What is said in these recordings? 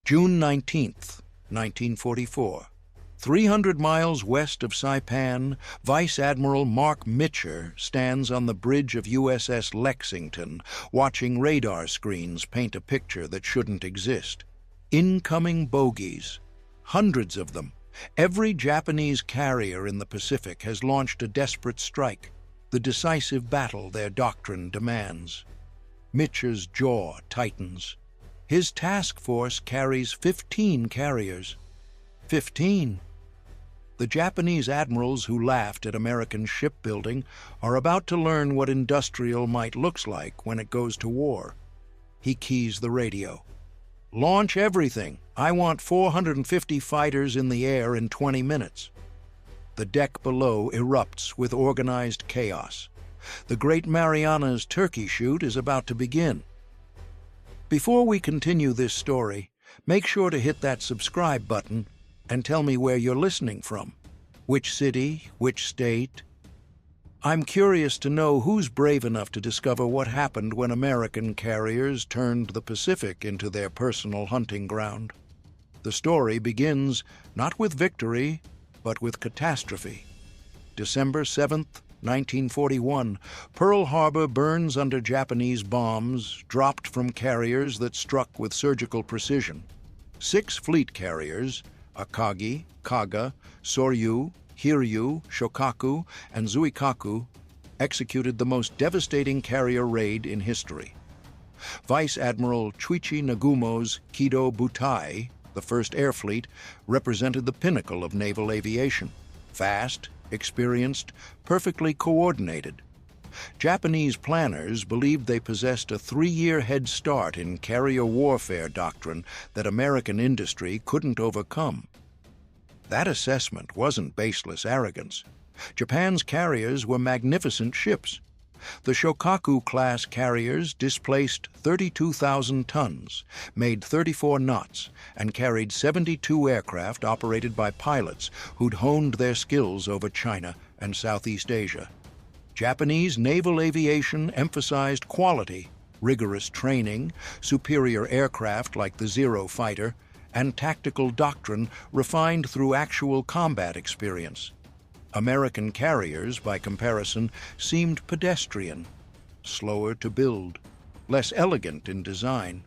June 19th, 1944. 300 miles west of Saipan, Vice Admiral Mark Mitcher stands on the bridge of USS Lexington, watching radar screens paint a picture that shouldn't exist. Incoming bogies. Hundreds of them. Every Japanese carrier in the Pacific has launched a desperate strike, the decisive battle their doctrine demands. Mitcher's jaw tightens. His task force carries 15 carriers. 15. The Japanese admirals who laughed at American shipbuilding are about to learn what industrial might looks like when it goes to war. He keys the radio. "Launch everything. I want 450 fighters in the air in 20 minutes." The deck below erupts with organized chaos. The great Marianas Turkey Shoot is about to begin. Before we continue this story, make sure to hit that subscribe button and tell me where you're listening from. Which city, which state? I'm curious to know who's brave enough to discover what happened when American carriers turned the Pacific into their personal hunting ground. The story begins not with victory, but with catastrophe. December 7th, 1941, Pearl Harbor burns under Japanese bombs dropped from carriers that struck with surgical precision. 6 fleet carriers, Akagi, Kaga, Soryu, Hiryu, Shokaku, and Zuikaku, executed the most devastating carrier raid in history. Vice Admiral Chuichi Nagumo's Kido Butai, the 1st Air Fleet, represented the pinnacle of naval aviation. Fast, experienced, perfectly coordinated. Japanese planners believed they possessed a 3-year head start in carrier warfare doctrine that American industry couldn't overcome. That assessment wasn't baseless arrogance. Japan's carriers were magnificent ships. The Shokaku-class carriers displaced 32,000 tons, made 34 knots, and carried 72 aircraft operated by pilots who'd honed their skills over China and Southeast Asia. Japanese naval aviation emphasized quality, rigorous training, superior aircraft like the Zero fighter, and tactical doctrine refined through actual combat experience. American carriers, by comparison, seemed pedestrian, slower to build, less elegant in design,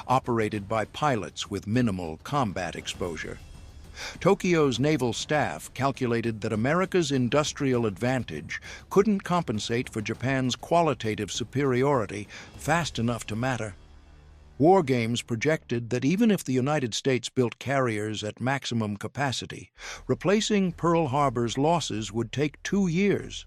operated by pilots with minimal combat exposure. Tokyo's naval staff calculated that America's industrial advantage couldn't compensate for Japan's qualitative superiority fast enough to matter. War games projected that even if the United States built carriers at maximum capacity, replacing Pearl Harbor's losses would take 2 years.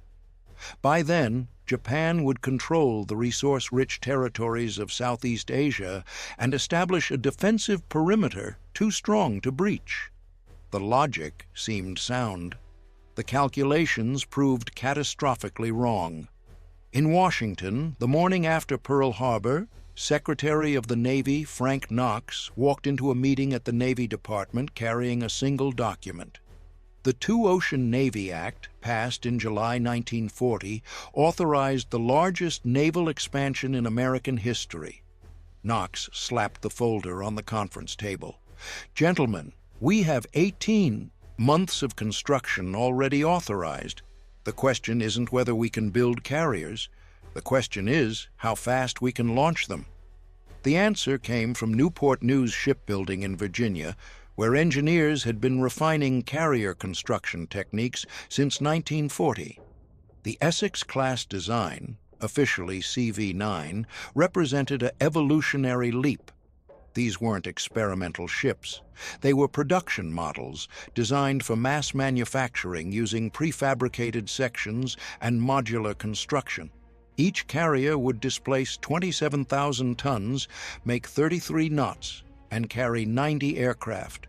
By then, Japan would control the resource-rich territories of Southeast Asia and establish a defensive perimeter too strong to breach. The logic seemed sound. The calculations proved catastrophically wrong. In Washington, the morning after Pearl Harbor, Secretary of the Navy Frank Knox walked into a meeting at the Navy Department carrying a single document. The Two-Ocean Navy Act, passed in July 1940, authorized the largest naval expansion in American history. Knox slapped the folder on the conference table. "Gentlemen, we have 18 months of construction already authorized. The question isn't whether we can build carriers. The question is how fast we can launch them." The answer came from Newport News Shipbuilding in Virginia, where engineers had been refining carrier construction techniques since 1940. The Essex-class design, officially CV-9, represented an evolutionary leap. These weren't experimental ships. They were production models designed for mass manufacturing using prefabricated sections and modular construction. Each carrier would displace 27,000 tons, make 33 knots, and carry 90 aircraft.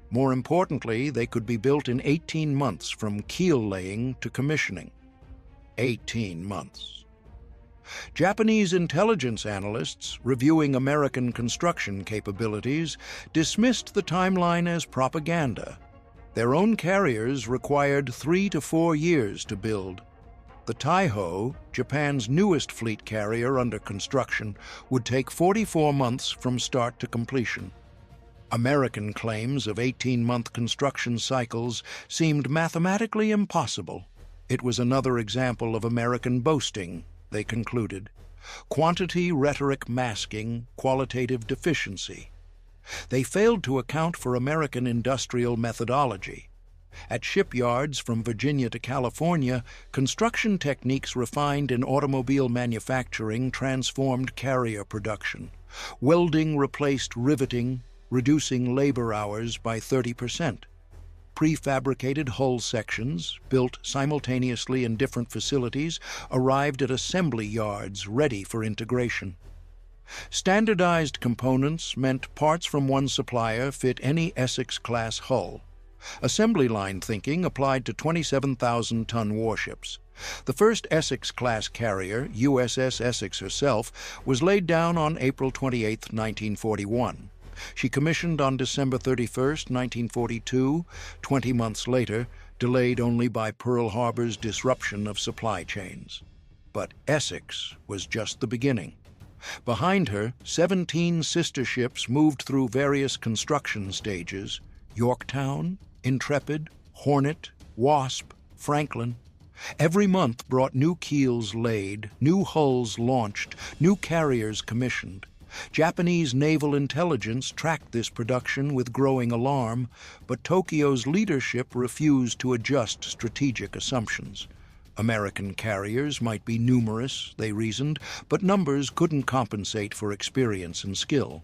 More importantly, they could be built in 18 months from keel-laying to commissioning. 18 months. Japanese intelligence analysts reviewing American construction capabilities dismissed the timeline as propaganda. Their own carriers required 3 to 4 years to build. The Taiho, Japan's newest fleet carrier under construction, would take 44 months from start to completion. American claims of 18-month construction cycles seemed mathematically impossible. It was another example of American boasting, they concluded. Quantity rhetoric masking qualitative deficiency. They failed to account for American industrial methodology. At shipyards from Virginia to California, construction techniques refined in automobile manufacturing transformed carrier production. Welding replaced riveting, reducing labor hours by 30%. Prefabricated hull sections, built simultaneously in different facilities, arrived at assembly yards ready for integration. Standardized components meant parts from one supplier fit any Essex-class hull. Assembly line thinking applied to 27,000-ton warships. The first Essex-class carrier, USS Essex herself, was laid down on April 28, 1941. She commissioned on December 31, 1942, 20 months later, delayed only by Pearl Harbor's disruption of supply chains. But Essex was just the beginning. Behind her, 17 sister ships moved through various construction stages: Yorktown, Intrepid, Hornet, Wasp, Franklin. Every month brought new keels laid, new hulls launched, new carriers commissioned. Japanese naval intelligence tracked this production with growing alarm, but Tokyo's leadership refused to adjust strategic assumptions. American carriers might be numerous, they reasoned, but numbers couldn't compensate for experience and skill.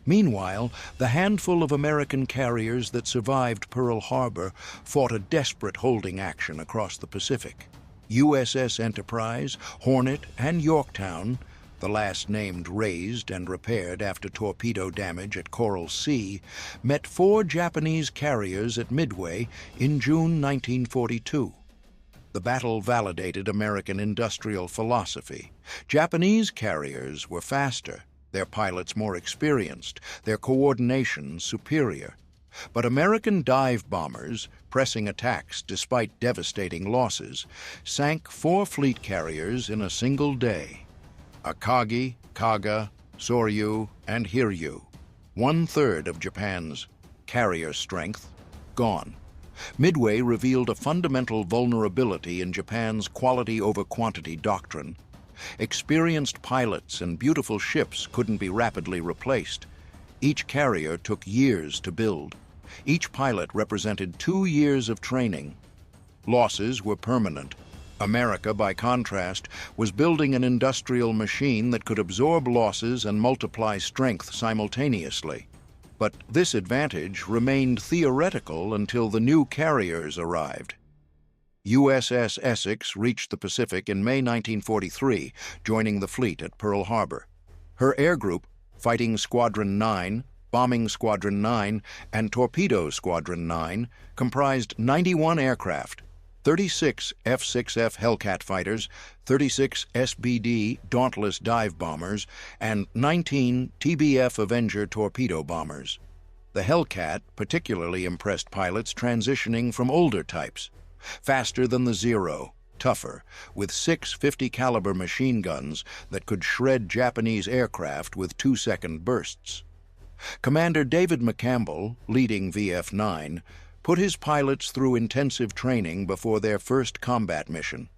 Meanwhile, the handful of American carriers that survived Pearl Harbor fought a desperate holding action across the Pacific. USS Enterprise, Hornet, and Yorktown, the last named raised and repaired after torpedo damage at Coral Sea, met 4 Japanese carriers at Midway in June 1942. The battle validated American industrial philosophy. Japanese carriers were faster, their pilots more experienced, their coordination superior. But American dive bombers, pressing attacks despite devastating losses, sank 4 fleet carriers in a single day. Akagi, Kaga, Soryu, and Hiryu, 1/3 of Japan's carrier strength, gone. Midway revealed a fundamental vulnerability in Japan's quality over quantity doctrine. Experienced pilots and beautiful ships couldn't be rapidly replaced. Each carrier took years to build. Each pilot represented 2 years of training. Losses were permanent. America, by contrast, was building an industrial machine that could absorb losses and multiply strength simultaneously. But this advantage remained theoretical until the new carriers arrived. USS Essex reached the Pacific in May 1943, joining the fleet at Pearl Harbor. Her air group, Fighting Squadron 9, Bombing Squadron 9, and Torpedo Squadron 9, comprised 91 aircraft, 36 F6F Hellcat fighters, 36 SBD Dauntless dive bombers, and 19 TBF Avenger torpedo bombers. The Hellcat particularly impressed pilots transitioning from older types. Faster than the Zero, tougher, with 6 50-caliber machine guns that could shred Japanese aircraft with 2-second bursts. Commander David McCampbell, leading VF-9, put his pilots through intensive training before their first combat mission.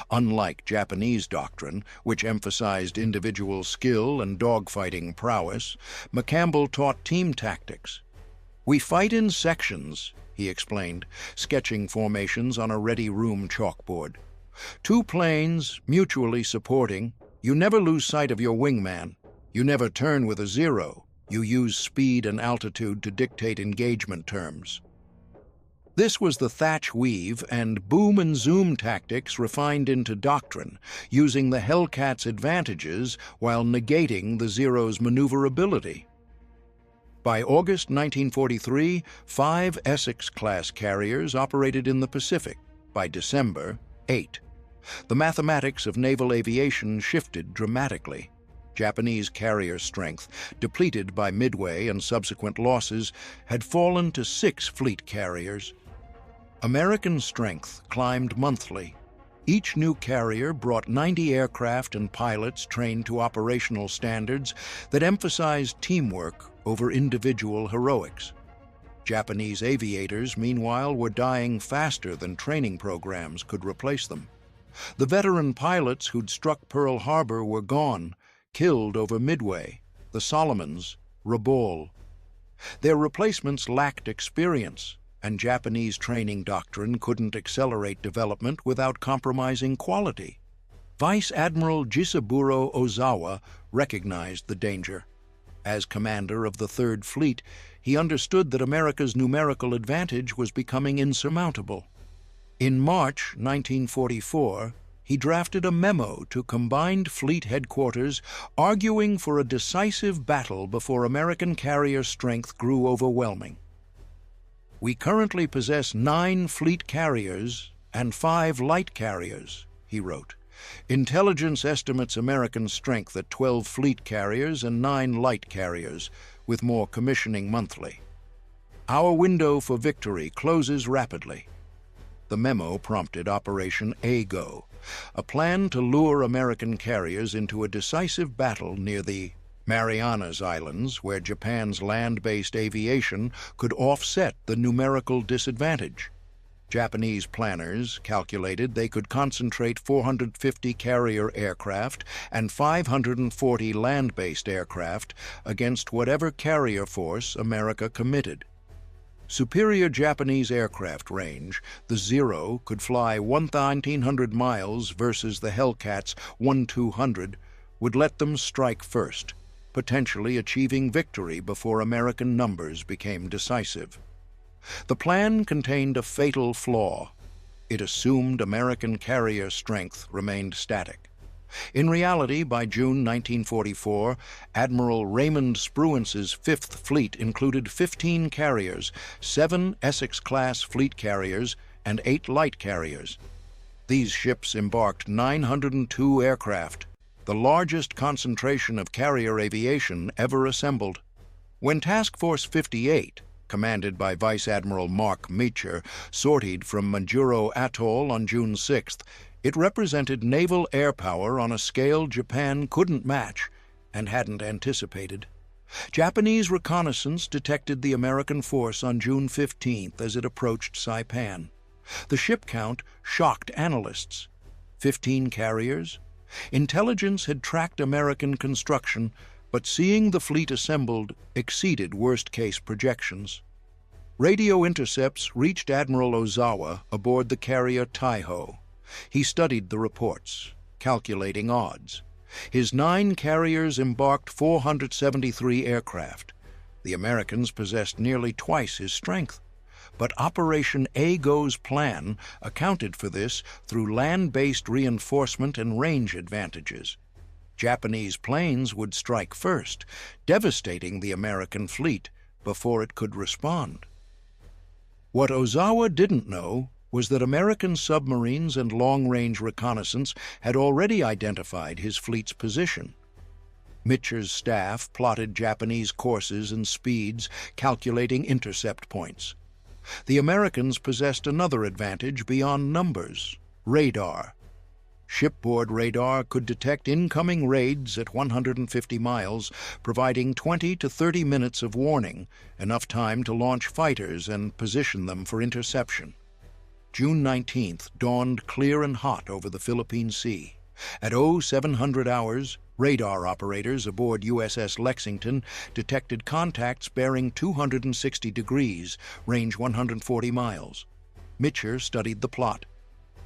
Unlike Japanese doctrine, which emphasized individual skill and dogfighting prowess, McCampbell taught team tactics. "We fight in sections," he explained, sketching formations on a ready-room chalkboard. 2 planes, mutually supporting. You never lose sight of your wingman. You never turn with a zero. You use speed and altitude to dictate engagement terms. This was the thatch weave and boom and zoom tactics refined into doctrine, using the Hellcat's advantages while negating the Zero's maneuverability. By August 1943, 5 Essex-class carriers operated in the Pacific. By December, 8. The mathematics of naval aviation shifted dramatically. Japanese carrier strength, depleted by Midway and subsequent losses, had fallen to 6 fleet carriers. American strength climbed monthly. Each new carrier brought 90 aircraft and pilots trained to operational standards that emphasized teamwork over individual heroics. Japanese aviators, meanwhile, were dying faster than training programs could replace them. The veteran pilots who'd struck Pearl Harbor were gone, killed over Midway, the Solomons, Rabaul. Their replacements lacked experience, and Japanese training doctrine couldn't accelerate development without compromising quality. Vice Admiral Jisaburo Ozawa recognized the danger. As commander of the Third Fleet, he understood that America's numerical advantage was becoming insurmountable. In March 1944, he drafted a memo to combined fleet headquarters arguing for a decisive battle before American carrier strength grew overwhelming. "We currently possess 9 fleet carriers and 5 light carriers," he wrote. "Intelligence estimates American strength at 12 fleet carriers and 9 light carriers, with more commissioning monthly. Our window for victory closes rapidly." The memo prompted Operation A-Go, a plan to lure American carriers into a decisive battle near the Marianas Islands, where Japan's land-based aviation could offset the numerical disadvantage. Japanese planners calculated they could concentrate 450 carrier aircraft and 540 land-based aircraft against whatever carrier force America committed. Superior Japanese aircraft range, the Zero could fly 1,900 miles versus the Hellcats' 1,200, would let them strike first, potentially achieving victory before American numbers became decisive. The plan contained a fatal flaw. It assumed American carrier strength remained static. In reality, by June 1944, Admiral Raymond Spruance's Fifth Fleet included 15 carriers, 7 Essex-class fleet carriers, and 8 light carriers. These ships embarked 902 aircraft, the largest concentration of carrier aviation ever assembled. When Task Force 58, commanded by Vice Admiral Mark Meacher, sortied from Majuro Atoll on June 6th, it represented naval air power on a scale Japan couldn't match and hadn't anticipated. Japanese reconnaissance detected the American force on June 15th as it approached Saipan. The ship count shocked analysts. 15 carriers? Intelligence had tracked American construction, but seeing the fleet assembled exceeded worst-case projections. Radio intercepts reached Admiral Ozawa aboard the carrier Taiho. He studied the reports, calculating odds. His 9 carriers embarked 473 aircraft. The Americans possessed nearly twice his strength. But Operation A-Go's plan accounted for this through land-based reinforcement and range advantages. Japanese planes would strike first, devastating the American fleet before it could respond. What Ozawa didn't know was that American submarines and long-range reconnaissance had already identified his fleet's position. Meacher's staff plotted Japanese courses and speeds, calculating intercept points. The Americans possessed another advantage beyond numbers: radar. Shipboard radar could detect incoming raids at 150 miles, providing 20 to 30 minutes of warning, enough time to launch fighters and position them for interception. June 19th dawned clear and hot over the Philippine Sea. At 0700 hours, radar operators aboard USS Lexington detected contacts bearing 260 degrees, range 140 miles. Meacher studied the plot.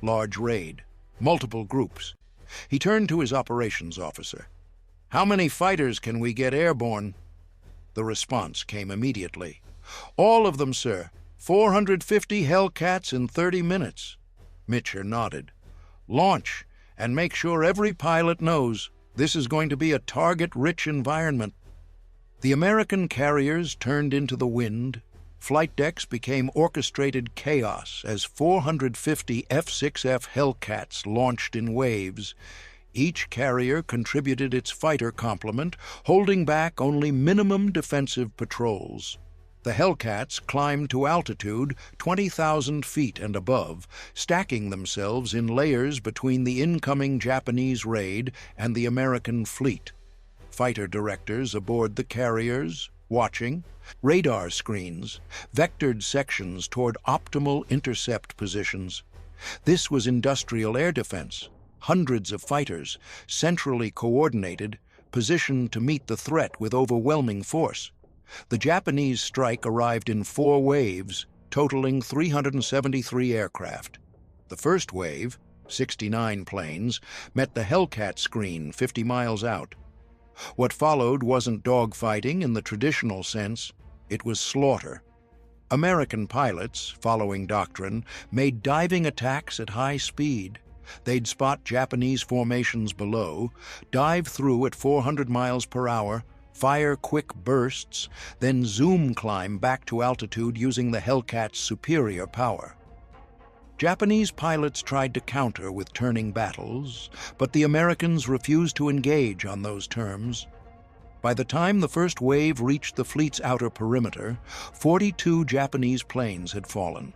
Large raid. Multiple groups. He turned to his operations officer. "How many fighters can we get airborne?" The response came immediately. "All of them, sir. 450 Hellcats in 30 minutes. Meacher nodded. "Launch, and make sure every pilot knows this is going to be a target-rich environment." The American carriers turned into the wind. Flight decks became orchestrated chaos as 450 F6F Hellcats launched in waves. Each carrier contributed its fighter complement, holding back only minimum defensive patrols. The Hellcats climbed to altitude 20,000 feet and above, stacking themselves in layers between the incoming Japanese raid and the American fleet. Fighter directors aboard the carriers watching, radar screens, vectored sections toward optimal intercept positions. This was industrial air defense, hundreds of fighters, centrally coordinated, positioned to meet the threat with overwhelming force. The Japanese strike arrived in 4 waves, totaling 373 aircraft. The first wave, 69 planes, met the Hellcat screen 50 miles out. What followed wasn't dogfighting in the traditional sense, it was slaughter. American pilots, following doctrine, made diving attacks at high speed. They'd spot Japanese formations below, dive through at 400 miles per hour, fire quick bursts, then zoom climb back to altitude using the Hellcat's superior power. Japanese pilots tried to counter with turning battles, but the Americans refused to engage on those terms. By the time the first wave reached the fleet's outer perimeter, 42 Japanese planes had fallen.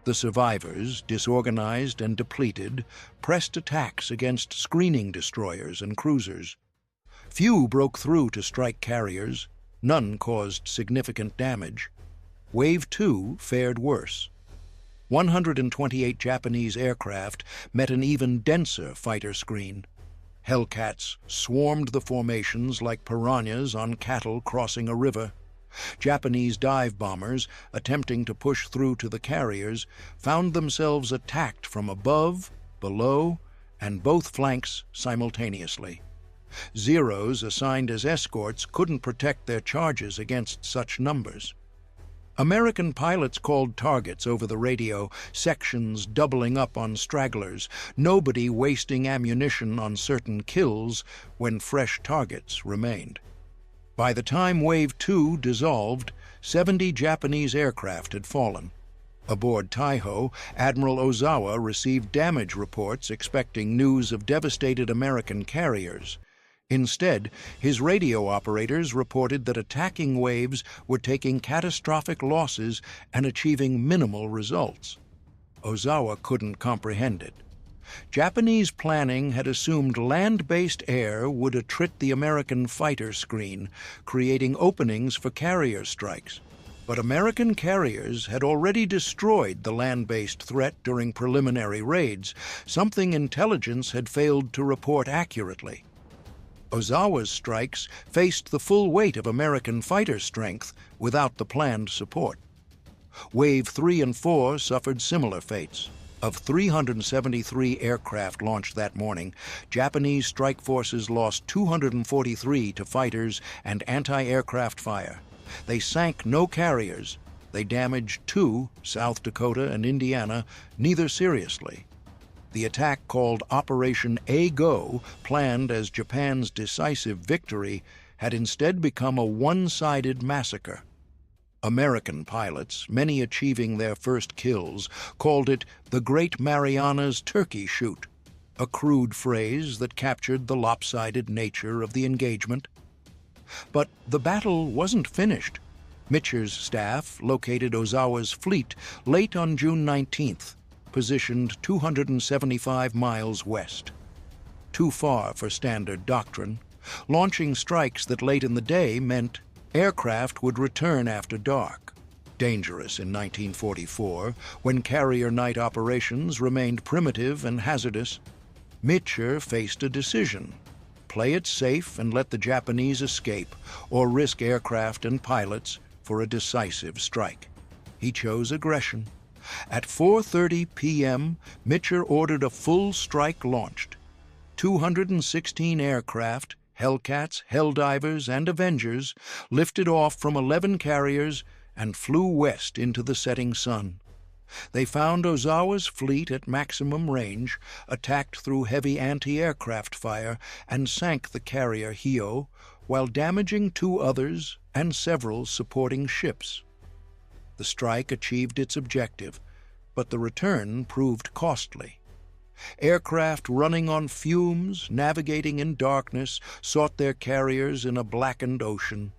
The survivors, disorganized and depleted, pressed attacks against screening destroyers and cruisers. Few broke through to strike carriers, none caused significant damage. Wave 2 fared worse. 128 Japanese aircraft met an even denser fighter screen. Hellcats swarmed the formations like piranhas on cattle crossing a river. Japanese dive bombers, attempting to push through to the carriers, found themselves attacked from above, below, and both flanks simultaneously. Zeros assigned as escorts couldn't protect their charges against such numbers. American pilots called targets over the radio, sections doubling up on stragglers, nobody wasting ammunition on certain kills when fresh targets remained. By the time Wave 2 dissolved, 70 Japanese aircraft had fallen. Aboard Taiho, Admiral Ozawa received damage reports expecting news of devastated American carriers. Instead, his radio operators reported that attacking waves were taking catastrophic losses and achieving minimal results. Ozawa couldn't comprehend it. Japanese planning had assumed land-based air would attrit the American fighter screen, creating openings for carrier strikes. But American carriers had already destroyed the land-based threat during preliminary raids, something intelligence had failed to report accurately. Ozawa's strikes faced the full weight of American fighter strength without the planned support. Wave 3 and 4 suffered similar fates. Of 373 aircraft launched that morning, Japanese strike forces lost 243 to fighters and anti-aircraft fire. They sank no carriers. They damaged 2, South Dakota and Indiana, neither seriously. The attack, called Operation A-Go, planned as Japan's decisive victory, had instead become a one-sided massacre. American pilots, many achieving their first kills, called it the Great Marianas Turkey Shoot, a crude phrase that captured the lopsided nature of the engagement. But the battle wasn't finished. Mitscher's staff located Ozawa's fleet late on June 19th, positioned 275 miles west. Too far for standard doctrine, launching strikes that late in the day meant aircraft would return after dark. Dangerous in 1944, when carrier night operations remained primitive and hazardous. Mitscher faced a decision: play it safe and let the Japanese escape, or risk aircraft and pilots for a decisive strike. He chose aggression. At 4:30 p.m., Mitscher ordered a full strike launched. 216 aircraft, Hellcats, Helldivers, and Avengers, lifted off from 11 carriers and flew west into the setting sun. They found Ozawa's fleet at maximum range, attacked through heavy anti-aircraft fire, and sank the carrier Hio, while damaging 2 others and several supporting ships. The strike achieved its objective, but the return proved costly. Aircraft running on fumes, navigating in darkness, sought their carriers in a blackened ocean.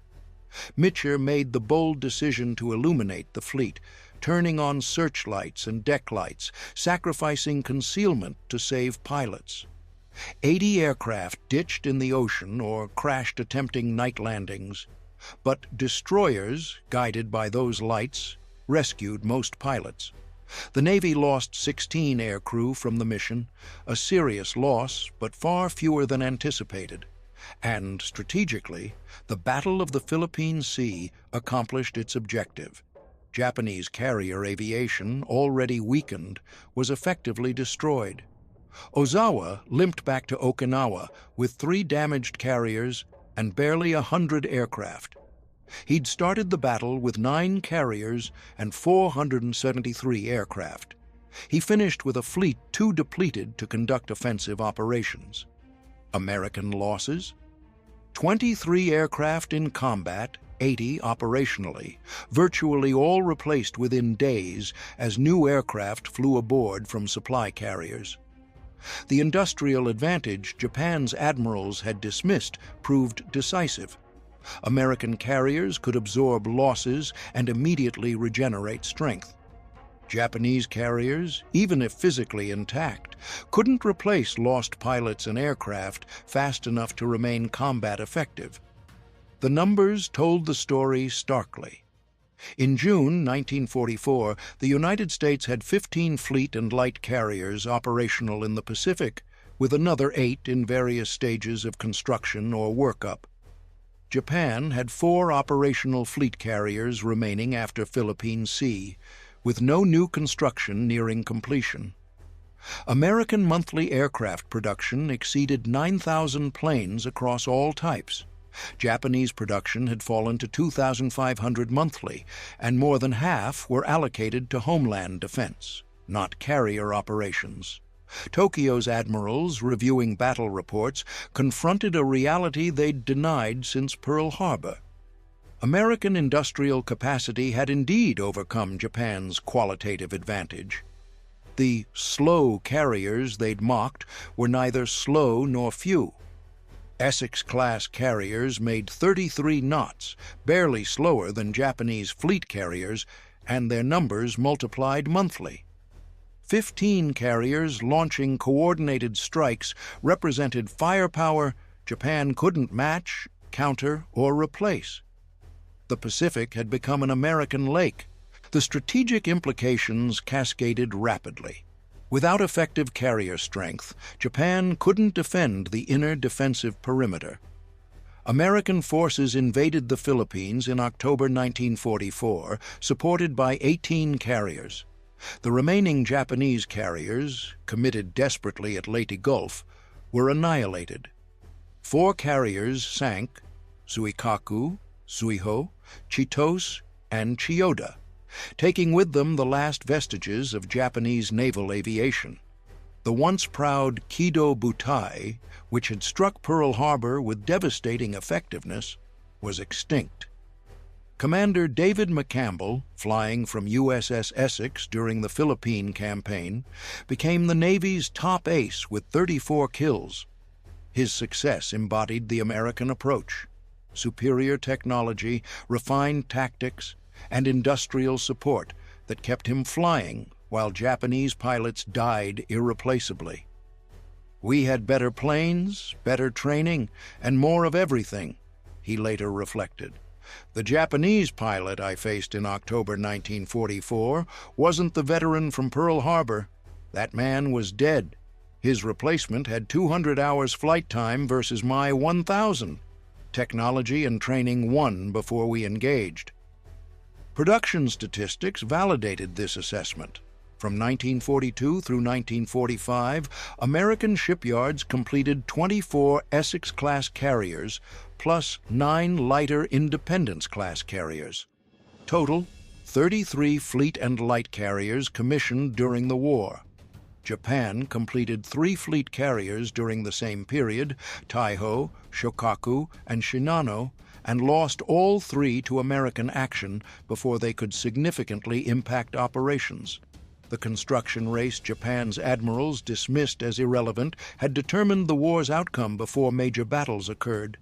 Mitscher made the bold decision to illuminate the fleet, turning on searchlights and deck lights, sacrificing concealment to save pilots. 80 aircraft ditched in the ocean or crashed attempting night landings. But destroyers, guided by those lights, rescued most pilots. The Navy lost 16 aircrew from the mission, a serious loss, but far fewer than anticipated. And, strategically, the Battle of the Philippine Sea accomplished its objective. Japanese carrier aviation, already weakened, was effectively destroyed. Ozawa limped back to Okinawa with 3 damaged carriers and barely 100 aircraft. He'd started the battle with 9 carriers and 473 aircraft. He finished with a fleet too depleted to conduct offensive operations. American losses? 23 aircraft in combat, 80 operationally, virtually all replaced within days as new aircraft flew aboard from supply carriers. The industrial advantage Japan's admirals had dismissed proved decisive. American carriers could absorb losses and immediately regenerate strength. Japanese carriers, even if physically intact, couldn't replace lost pilots and aircraft fast enough to remain combat effective. The numbers told the story starkly. In June 1944, the United States had 15 fleet and light carriers operational in the Pacific, with another 8 in various stages of construction or workup. Japan had 4 operational fleet carriers remaining after Philippine Sea, with no new construction nearing completion. American monthly aircraft production exceeded 9,000 planes across all types. Japanese production had fallen to 2,500 monthly, and more than half were allocated to homeland defense, not carrier operations. Tokyo's admirals, reviewing battle reports, confronted a reality they'd denied since Pearl Harbor. American industrial capacity had indeed overcome Japan's qualitative advantage. The slow carriers they'd mocked were neither slow nor few. Essex-class carriers made 33 knots, barely slower than Japanese fleet carriers, and their numbers multiplied monthly. 15 carriers launching coordinated strikes represented firepower Japan couldn't match, counter, or replace. The Pacific had become an American lake. The strategic implications cascaded rapidly. Without effective carrier strength, Japan couldn't defend the inner defensive perimeter. American forces invaded the Philippines in October 1944, supported by 18 carriers. The remaining Japanese carriers, committed desperately at Leyte Gulf, were annihilated. 4 carriers sank: Suikaku, Suiho, Chitose, and Chiyoda, taking with them the last vestiges of Japanese naval aviation. The once proud Kido Butai, which had struck Pearl Harbor with devastating effectiveness, was extinct. Commander David McCampbell, flying from USS Essex during the Philippine campaign, became the Navy's top ace with 34 kills. His success embodied the American approach: superior technology, refined tactics, and industrial support that kept him flying while Japanese pilots died irreplaceably. "We had better planes, better training, and more of everything," he later reflected. "The Japanese pilot I faced in October 1944 wasn't the veteran from Pearl Harbor. That man was dead. His replacement had 200 hours flight time versus my 1,000. Technology and training won before we engaged." Production statistics validated this assessment. From 1942 through 1945, American shipyards completed 24 Essex-class carriers, plus 9 lighter Independence-class carriers. Total, 33 fleet and light carriers commissioned during the war. Japan completed 3 fleet carriers during the same period, Taiho, Shokaku, and Shinano, and lost all 3 to American action before they could significantly impact operations. The construction race Japan's admirals dismissed as irrelevant had determined the war's outcome before major battles occurred.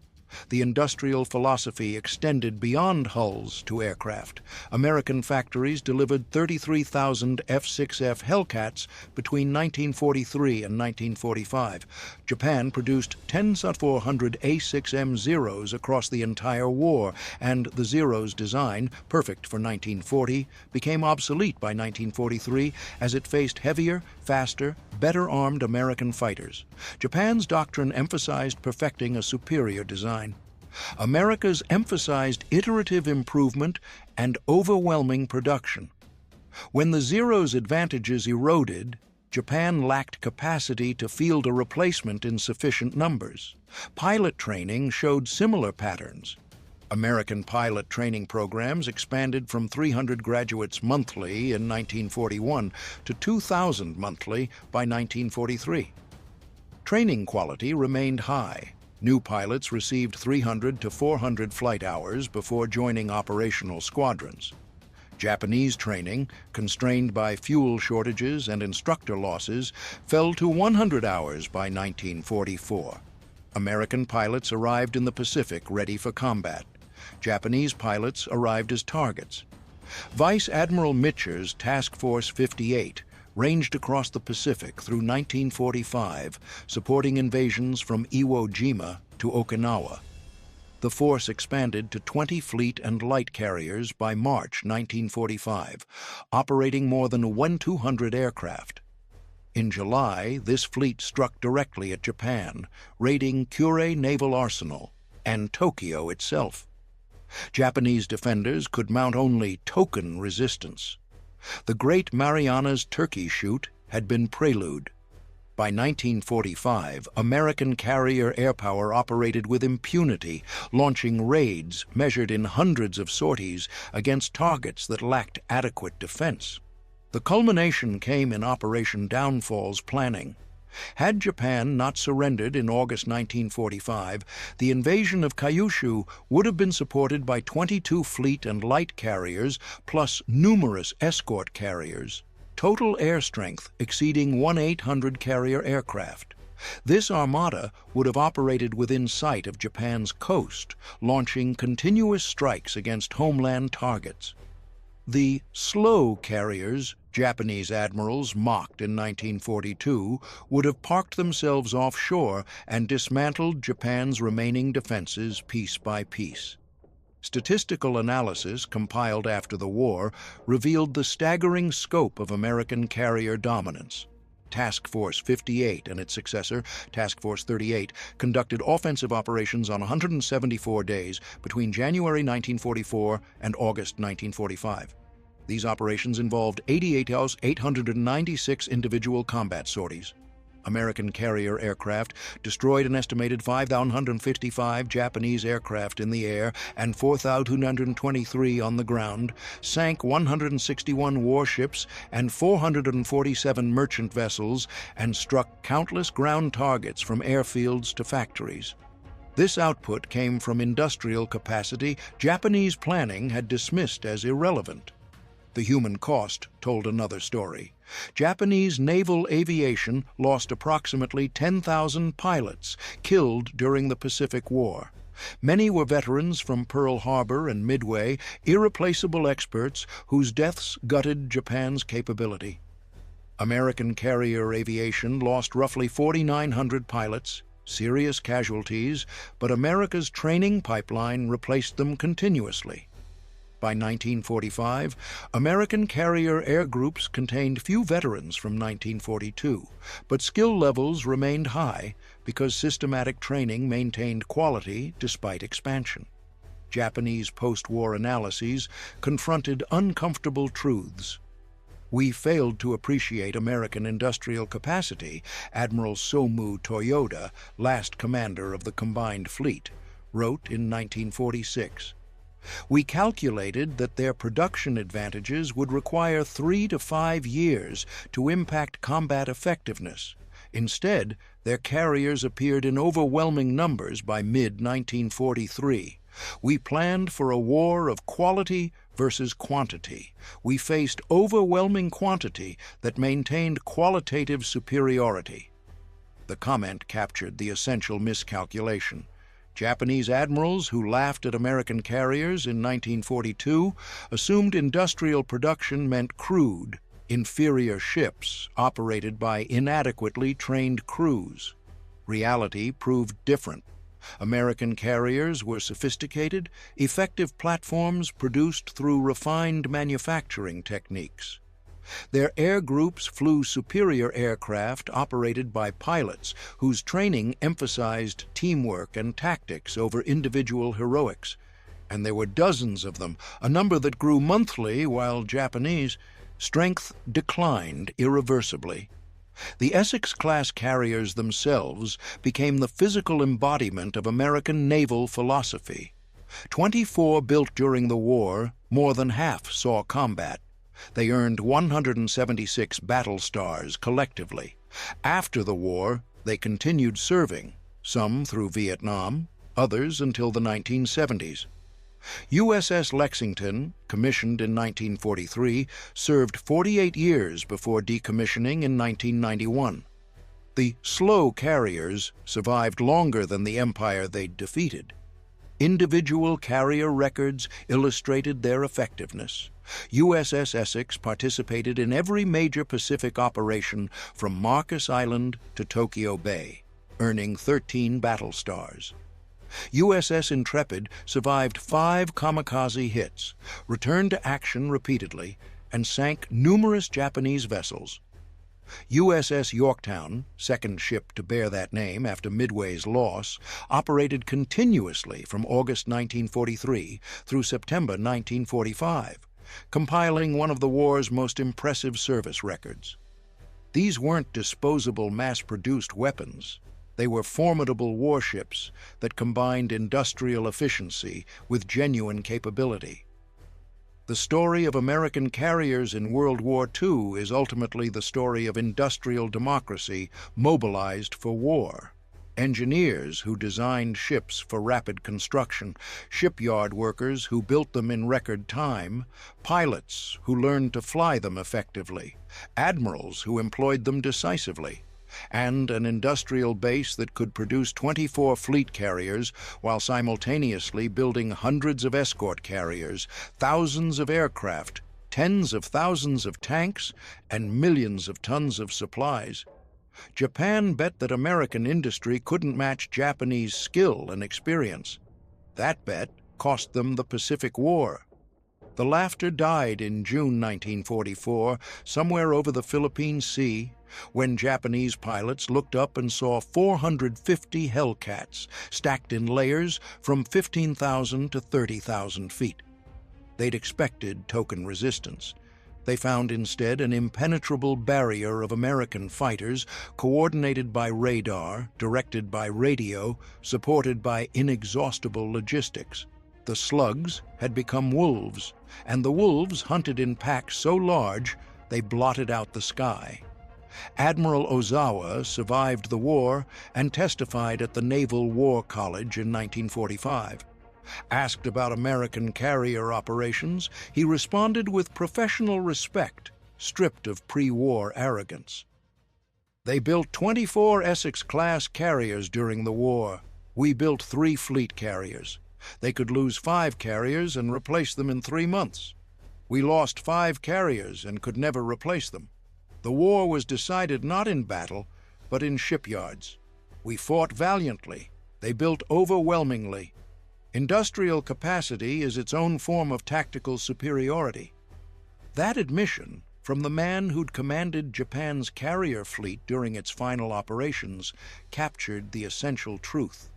The industrial philosophy extended beyond hulls to aircraft. American factories delivered 33,000 F6F Hellcats between 1943 and 1945. Japan produced 10-400 A6M Zeros across the entire war, and the Zero's design, perfect for 1940, became obsolete by 1943 as it faced heavier, faster, better-armed American fighters. Japan's doctrine emphasized perfecting a superior design. America's emphasized iterative improvement and overwhelming production. When the Zero's advantages eroded, Japan lacked capacity to field a replacement in sufficient numbers. Pilot training showed similar patterns. American pilot training programs expanded from 300 graduates monthly in 1941 to 2,000 monthly by 1943. Training quality remained high. New pilots received 300 to 400 flight hours before joining operational squadrons. Japanese training, constrained by fuel shortages and instructor losses, fell to 100 hours by 1944. American pilots arrived in the Pacific ready for combat. Japanese pilots arrived as targets. Vice Admiral Mitcher's Task Force 58 ranged across the Pacific through 1945, supporting invasions from Iwo Jima to Okinawa. The force expanded to 20 fleet and light carriers by March 1945, operating more than 1,200 aircraft. In July, this fleet struck directly at Japan, raiding Kure Naval Arsenal and Tokyo itself. Japanese defenders could mount only token resistance. The great Marianas Turkey Shoot had been prelude. By 1945, American carrier airpower operated with impunity, launching raids measured in hundreds of sorties against targets that lacked adequate defense. The culmination came in Operation Downfall's planning. Had Japan not surrendered in August 1945, the invasion of Kyushu would have been supported by 22 fleet and light carriers plus numerous escort carriers, total air strength exceeding 1,800 carrier aircraft. This armada would have operated within sight of Japan's coast, launching continuous strikes against homeland targets. The slow carriers Japanese admirals mocked in 1942 would have parked themselves offshore and dismantled Japan's remaining defenses piece by piece. Statistical analysis compiled after the war revealed the staggering scope of American carrier dominance. Task Force 58 and its successor, Task Force 38, conducted offensive operations on 174 days between January 1944 and August 1945. These operations involved 896 individual combat sorties. American carrier aircraft destroyed an estimated 5,155 Japanese aircraft in the air and 4,223 on the ground, sank 161 warships and 447 merchant vessels, and struck countless ground targets from airfields to factories. This output came from industrial capacity Japanese planning had dismissed as irrelevant. The human cost told another story. Japanese naval aviation lost approximately 10,000 pilots killed during the Pacific War. Many were veterans from Pearl Harbor and Midway, irreplaceable experts whose deaths gutted Japan's capability. American carrier aviation lost roughly 4,900 pilots, serious casualties, but America's training pipeline replaced them continuously. By 1945, American carrier air groups contained few veterans from 1942, but skill levels remained high because systematic training maintained quality despite expansion. Japanese post-war analyses confronted uncomfortable truths. "We failed to appreciate American industrial capacity," Admiral Somu Toyoda, last commander of the combined fleet, wrote in 1946. "We calculated that their production advantages would require 3 to 5 years to impact combat effectiveness. Instead, their carriers appeared in overwhelming numbers by mid-1943. We planned for a war of quality versus quantity. We faced overwhelming quantity that maintained qualitative superiority." The comment captured the essential miscalculation. Japanese admirals who laughed at American carriers in 1942 assumed industrial production meant crude, inferior ships operated by inadequately trained crews. Reality proved different. American carriers were sophisticated, effective platforms produced through refined manufacturing techniques. Their air groups flew superior aircraft operated by pilots whose training emphasized teamwork and tactics over individual heroics. And there were dozens of them, a number that grew monthly while Japanese strength declined irreversibly. The Essex-class carriers themselves became the physical embodiment of American naval philosophy. 24 built during the war, more than half saw combat. They earned 176 battle stars collectively. After the war, they continued serving, some through Vietnam, others until the 1970s. USS Lexington, commissioned in 1943, served 48 years before decommissioning in 1991. The slow carriers survived longer than the empire they'd defeated. Individual carrier records illustrated their effectiveness. USS Essex participated in every major Pacific operation from Marcus Island to Tokyo Bay, earning 13 battle stars. USS Intrepid survived 5 kamikaze hits, returned to action repeatedly, and sank numerous Japanese vessels. USS Yorktown, second ship to bear that name after Midway's loss, operated continuously from August 1943 through September 1945, compiling one of the war's most impressive service records. These weren't disposable mass-produced weapons. They were formidable warships that combined industrial efficiency with genuine capability. The story of American carriers in World War II is ultimately the story of industrial democracy mobilized for war. Engineers who designed ships for rapid construction, shipyard workers who built them in record time, pilots who learned to fly them effectively, admirals who employed them decisively, and an industrial base that could produce 24 fleet carriers while simultaneously building hundreds of escort carriers, thousands of aircraft, tens of thousands of tanks, and millions of tons of supplies. Japan bet that American industry couldn't match Japanese skill and experience. That bet cost them the Pacific War. The laughter died in June 1944, somewhere over the Philippine Sea, when Japanese pilots looked up and saw 450 Hellcats stacked in layers from 15,000 to 30,000 feet. They'd expected token resistance. They found instead an impenetrable barrier of American fighters, coordinated by radar, directed by radio, supported by inexhaustible logistics. The Slugs had become wolves, and the wolves hunted in packs so large they blotted out the sky. Admiral Ozawa survived the war and testified at the Naval War College in 1945. Asked about American carrier operations, he responded with professional respect, stripped of pre-war arrogance. They built 24 Essex-class carriers during the war. We built 3 fleet carriers. They could lose 5 carriers and replace them in 3 months. We lost 5 carriers and could never replace them. The war was decided not in battle, but in shipyards. We fought valiantly. They built overwhelmingly. Industrial capacity is its own form of tactical superiority. That admission, from the man who'd commanded Japan's carrier fleet during its final operations, captured the essential truth.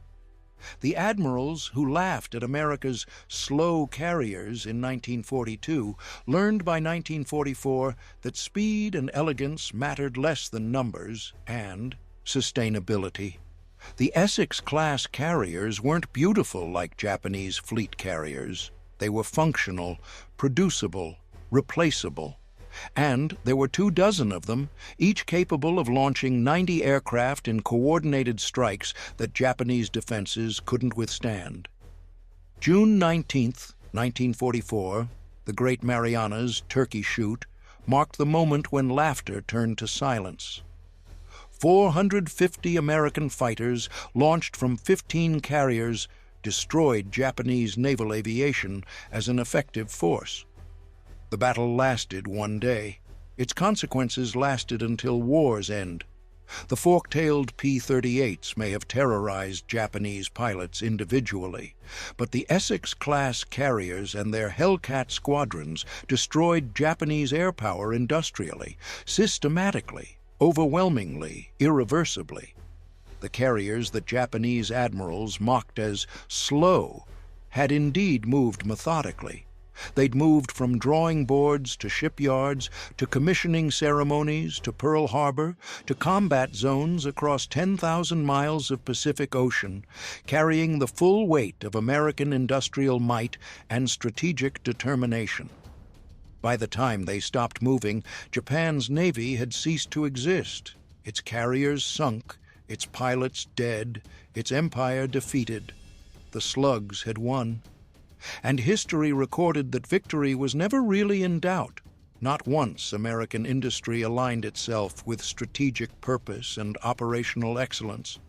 The admirals who laughed at America's slow carriers in 1942 learned by 1944 that speed and elegance mattered less than numbers and sustainability. The Essex-class carriers weren't beautiful like Japanese fleet carriers. They were functional, producible, replaceable. And there were 24 of them, each capable of launching 90 aircraft in coordinated strikes that Japanese defenses couldn't withstand. June 19, 1944, the Great Marianas Turkey Shoot, marked the moment when laughter turned to silence. 450 American fighters launched from 15 carriers destroyed Japanese naval aviation as an effective force. The battle lasted one day. Its consequences lasted until war's end. The fork-tailed P-38s may have terrorized Japanese pilots individually, but the Essex-class carriers and their Hellcat squadrons destroyed Japanese air power industrially, systematically, overwhelmingly, irreversibly. The carriers that Japanese admirals mocked as slow had indeed moved methodically. They'd moved from drawing boards to shipyards, to commissioning ceremonies, to Pearl Harbor, to combat zones across 10,000 miles of Pacific Ocean, carrying the full weight of American industrial might and strategic determination. By the time they stopped moving, Japan's Navy had ceased to exist, its carriers sunk, its pilots dead, its empire defeated. The Slugs had won. And history recorded that victory was never really in doubt. Not once American industry aligned itself with strategic purpose and operational excellence.